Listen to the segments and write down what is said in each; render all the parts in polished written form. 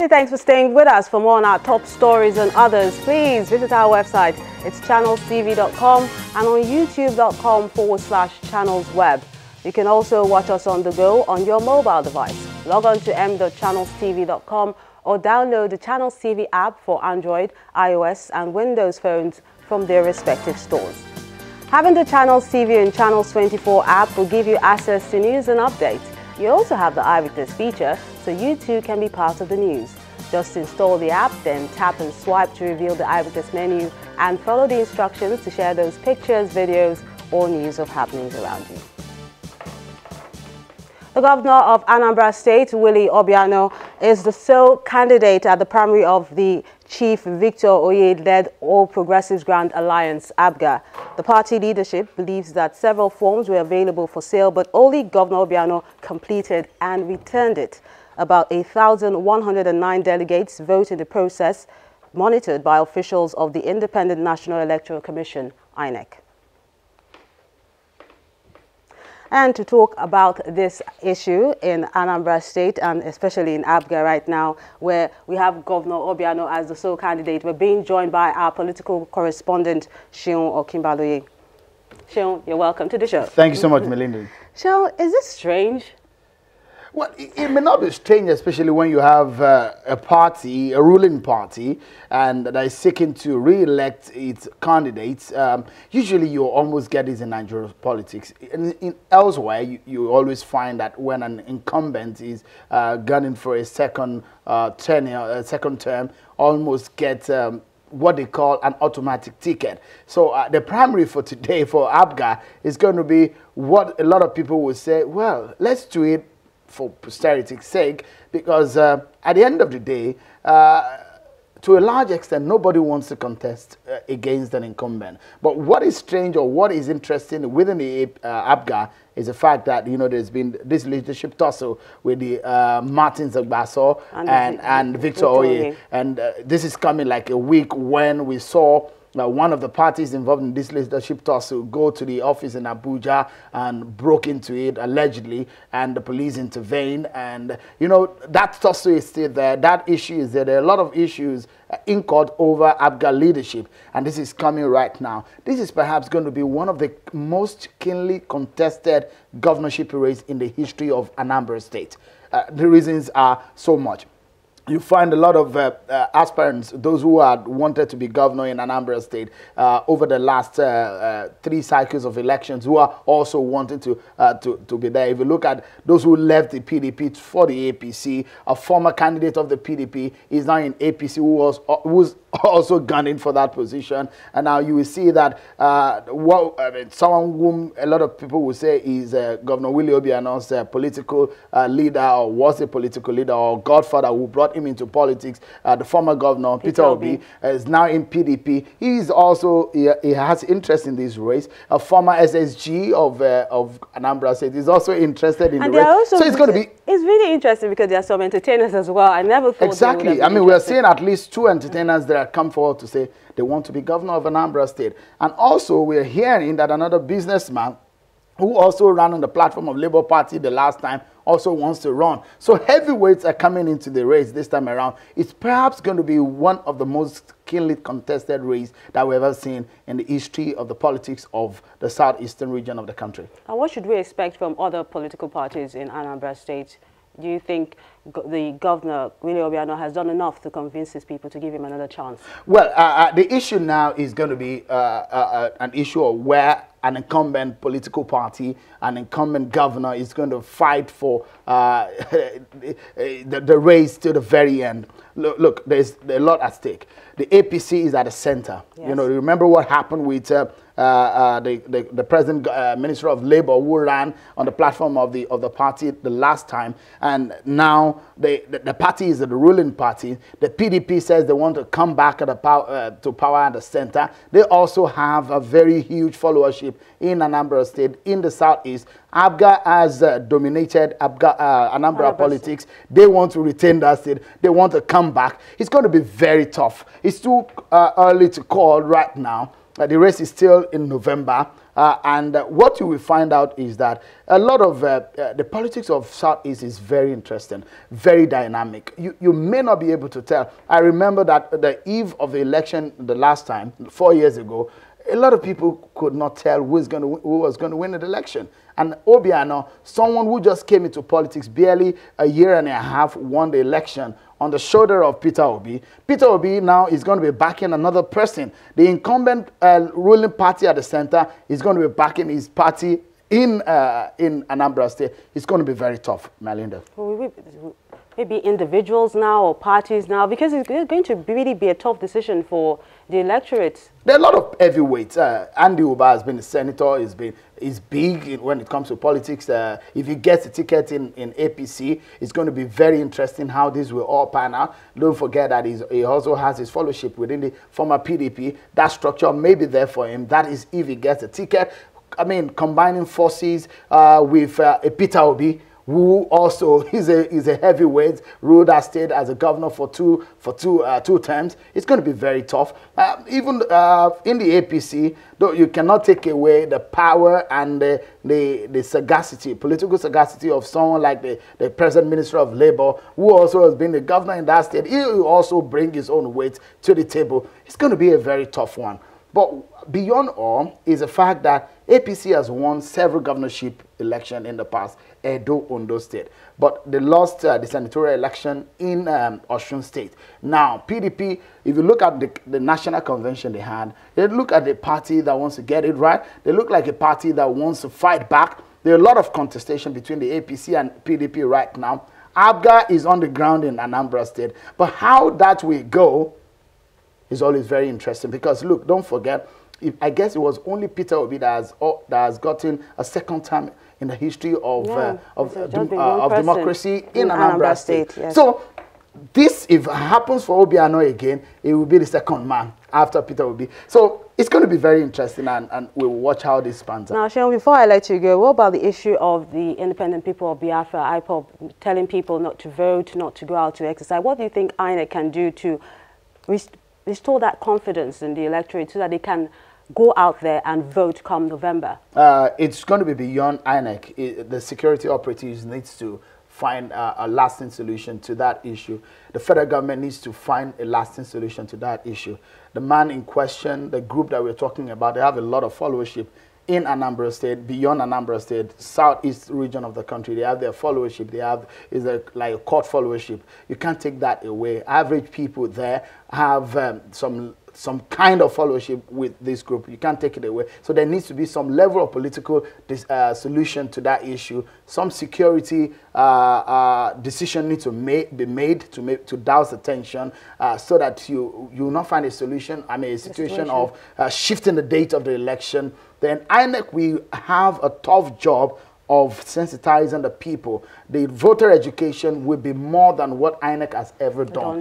Many thanks for staying with us. For more on our top stories and others, please visit our website. It's channelstv.com and on youtube.com/channelsweb. You can also watch us on the go on your mobile device. Log on to m.channelstv.com or download the Channels TV app for Android, iOS and Windows phones from their respective stores. Having the Channels TV and Channels 24 app will give you access to news and updates. You also have the Eyewitness feature, so you too can be part of the news. Just install the app, then tap and swipe to reveal the Eyewitness menu and follow the instructions to share those pictures, videos or news of happenings around you. The governor of Anambra State, Willie Obiano, is the sole candidate at the primary of the Chief Victor Oye-led All Progressives Grand Alliance, ABGA. The party leadership believes that several forms were available for sale, but only Governor Obiano completed and returned it. About 1,109 delegates vote in the process, monitored by officials of the Independent National Electoral Commission, INEC. And to talk about this issue in Anambra State and especially in ABGA right now, where we have Governor Obiano as the sole candidate, we're being joined by our political correspondent, Seun Okinbaloye. Seun, you're welcome to the show. Thank you so much, Melinda. Seun, is this strange? Well, it may not be strange, especially when you have a party, a ruling party, and that is seeking to re-elect its candidates. Usually you almost get this in Nigerian politics. Elsewhere, you always find that when an incumbent is gunning for a second term, almost get what they call an automatic ticket. So the primary for today for ABGA is going to be what a lot of people will say, well, let's do it for posterity's sake, because at the end of the day, to a large extent, nobody wants to contest against an incumbent. But what is strange or what is interesting within the ABGA is the fact that, you know, there's been this leadership tussle with the Martins Agbaso and Victor Oye. And this is coming like a week when we saw one of the parties involved in this leadership tussle go to the office in Abuja and broke into it, allegedly, and the police intervened. And, you know, that tussle is still there. That issue is there. There are a lot of issues in court over ABGA leadership, and this is coming right now. This is perhaps going to be one of the most keenly contested governorship races in the history of Anambra State. The reasons are so much. You find a lot of aspirants, those who had wanted to be governor in Anambra State over the last 3 cycles of elections, who are also wanting to be there. If you look at those who left the PDP for the APC, a former candidate of the PDP is now in APC who's also gunning for that position. And now you will see that someone whom a lot of people will say is Governor Willie Obiano's political leader, or was a political leader or godfather who brought him into politics, the former governor, Peter Obi, is now in PDP. He is also, he has interest in this race. A former SSG of Anambra State is also interested in the race. So it's going to be... It's really interesting because there are some entertainers as well. I never thought... Exactly. I mean, we are seeing at least 2 entertainers that have come forward to say they want to be governor of Anambra State. And also, we're hearing that another businessman who also ran on the platform of Labour Party the last time also wants to run. So heavyweights are coming into the race this time around. It's perhaps going to be one of the most keenly contested races that we've ever seen in the history of the politics of the southeastern region of the country. And what should we expect from other political parties in Anambra State? Do you think the governor, Willie Obiano, has done enough to convince his people to give him another chance? Well, the issue now is going to be an issue of where an incumbent political party, an incumbent governor is going to fight for the race to the very end. Look, there's a lot at stake. The APC is at the center. Yes. You know, remember what happened with the present Minister of Labour who ran on the platform of the party the last time, and now the party is the ruling party. The PDP says they want to come back at the to power at the center. They also have a very huge followership in Anambra State, in the southeast. ABGA has dominated Anambra politics. They want to retain that state. They want to come back. It's going to be very tough. It's too early to call right now. The race is still in November. And what you will find out is that a lot of the politics of Southeast is very interesting, very dynamic. You may not be able to tell. I remember that the eve of the election the last time, 4 years ago, a lot of people could not tell who was going to win the election. And Obiano, someone who just came into politics barely a year and a half, won the election on the shoulder of Peter Obi. Peter Obi now is going to be backing another person. The incumbent ruling party at the center is going to be backing his party in Anambra State. It's going to be very tough, Melinda. Maybe individuals now or parties now, because it's going to really be a tough decision for the electorate. There are a lot of heavyweights. Andy Uba has been a senator. He's big when it comes to politics. If he gets a ticket in APC, it's going to be very interesting how this will all pan out. Don't forget that he also has his fellowship within the former PDP. That structure may be there for him. That is if he gets a ticket. I mean, combining forces with a Peter Obi, who also is a heavyweight, ruled that state as a governor for two terms. It's going to be very tough. Even in the APC, though, you cannot take away the power and the sagacity, political sagacity of someone like the present Minister of Labour, who also has been the governor in that state. He will also bring his own weight to the table. It's going to be a very tough one. But beyond all is the fact that APC has won several governorship elections in the past, Edo, Ondo State. But they lost the senatorial election in Osun State. Now, PDP, if you look at the national convention they had, they look at the party that wants to get it right. They look like a party that wants to fight back. There are a lot of contestation between the APC and PDP right now. ABGA is on the ground in Anambra State. But how that will go is always very interesting, because look, don't forget, I guess it was only Peter Obi that has gotten a second time in the history of democracy in Anambra State. Yes. So this, if it happens for Obiano again, it will be the second man after Peter Obi. So it's going to be very interesting, and we'll watch how this pans out. Now, Seun, before I let you go, what about the issue of the independent people of Biafra, IPOB, telling people not to vote, not to go out to exercise? What do you think INEC can do to restore that confidence in the electorate so that they can go out there and vote come November? It's going to be beyond INEC. The security operatives needs to find a lasting solution to that issue. The federal government needs to find a lasting solution to that issue. The man in question, the group that we're talking about, they have a lot of followership in Anambra State, beyond Anambra State, southeast region of the country. They have their followership. They have like a court followership. You can't take that away. Average people there have some kind of followership with this group. You can't take it away. So there needs to be some level of political solution to that issue. Some security decision needs to be made to douse the tension, so that you will not find a solution. I mean, a situation of shifting the date of the election. Then INEC will have a tough job of sensitizing the people. The voter education will be more than what INEC has ever done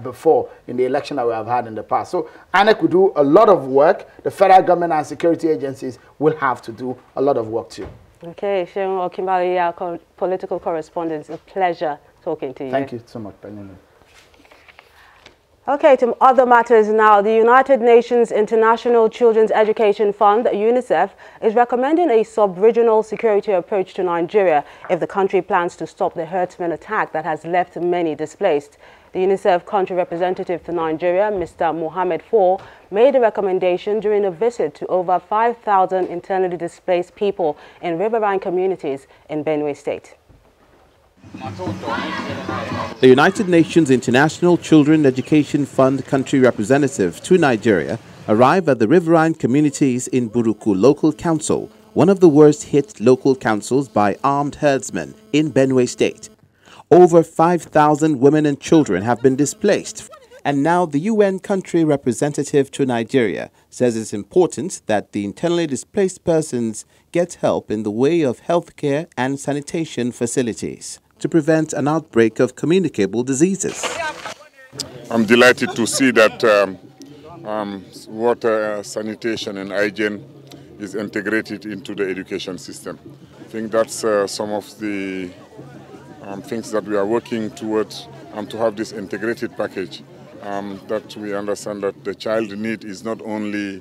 before in the election that we have had in the past. So INEC will do a lot of work. The federal government and security agencies will have to do a lot of work too. Okay, Seun Okinbaloye, our political correspondent, it's a pleasure talking to you. Thank you so much, Benjamin. Okay, to other matters now. The United Nations International Children's Education Fund, UNICEF, is recommending a sub-regional security approach to Nigeria if the country plans to stop the herdsmen attack that has left many displaced. The UNICEF country representative to Nigeria, Mr. Mohammed IV, made a recommendation during a visit to over 5,000 internally displaced people in riverine communities in Benue State. The United Nations International Children Education Fund country representative to Nigeria arrived at the riverine communities in Buruku Local Council, one of the worst hit local councils by armed herdsmen in Benue State. Over 5,000 women and children have been displaced, and now the UN country representative to Nigeria says it's important that the internally displaced persons get help in the way of healthcare and sanitation facilities to prevent an outbreak of communicable diseases. I'm delighted to see that water, sanitation and hygiene is integrated into the education system. I think that's some of the things that we are working towards, to have this integrated package, that we understand that the child need is not only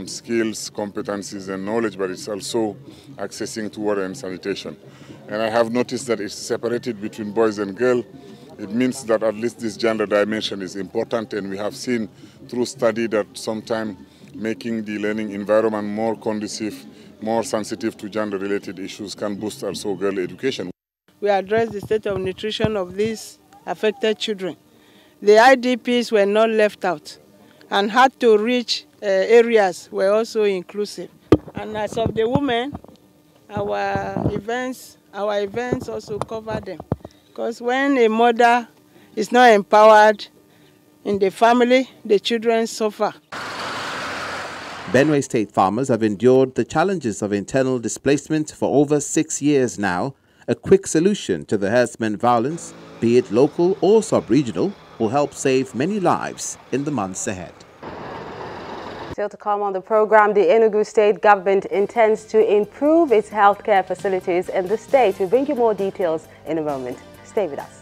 skills, competencies and knowledge, but it's also accessing to water and sanitation. And I have noticed that it's separated between boys and girls. It means that at least this gender dimension is important, and we have seen through study that sometimes making the learning environment more conducive, more sensitive to gender-related issues can boost also girl education. We address the state of nutrition of these affected children. The IDPs were not left out, and had to reach areas were also inclusive. And as of the women, our events also cover them. Because when a mother is not empowered in the family, the children suffer. Benue State farmers have endured the challenges of internal displacement for over 6 years now. A quick solution to the herdsmen violence, be it local or sub-regional, will help save many lives in the months ahead. Still to come on the program, the Enugu state government intends to improve its healthcare facilities in the state. We'll bring you more details in a moment. Stay with us.